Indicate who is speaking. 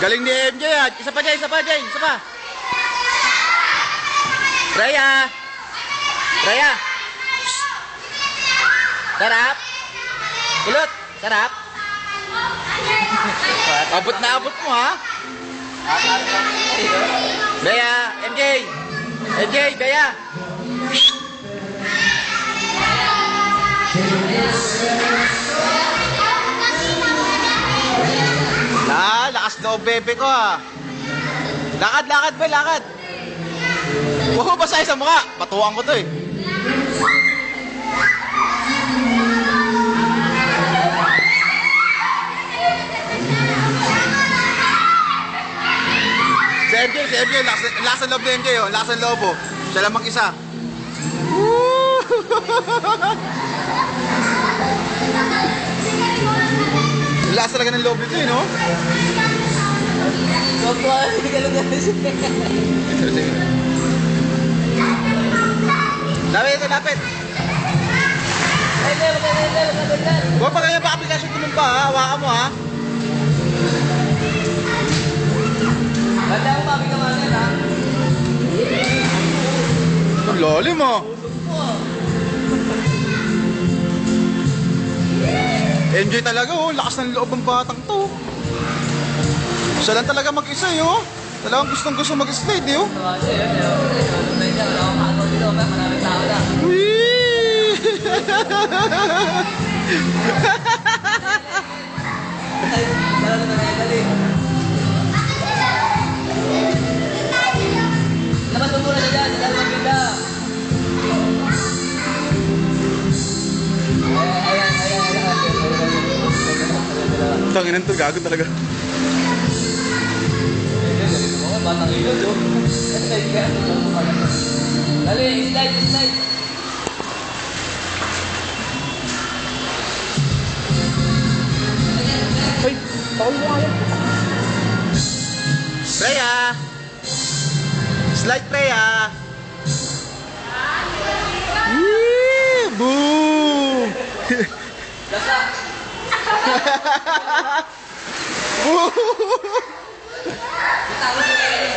Speaker 1: Galing ni MJ ah. Isa pa dyan, isa pa dyan, isa pa. Raya. Raya. Sarap. Kulot. Sarap. Abot na abot mo ha. Raya. MJ. MJ, Raya. Lakas na bebe ko ha. Lakad, lakad ba, lakad. Wow, basahin sa mukha. Patuwang ko to eh. Si MJ, lakas ng loob ni MJ oh. Lakas ng loob oh. Siya lang mag-isa. Lakas talaga ng loob nito eh, no? Lapit ito, lapit. Huwag pa kaya ba aplikasyon tumumpa ha? Hawakan mo ha.
Speaker 2: Ganda ako kami kamanin ha.
Speaker 1: Ang lalim ha. MJ talaga oh. Lakas ng loob ng batang to. Siya lang talaga mag-isa eh oh. Talagang gustong gusto mag-slide eh oh. Wee!
Speaker 2: Labas mo muna dyan, dyan maganda.
Speaker 1: Tanginan to, gago talaga.
Speaker 2: Batang ilod oh. Dali, slide, slide.
Speaker 1: Ay, tawal mo kaya. Freya! Slide Freya! Yee! Boom!
Speaker 2: Lasa!
Speaker 1: Boom!
Speaker 2: Itago sa kayo.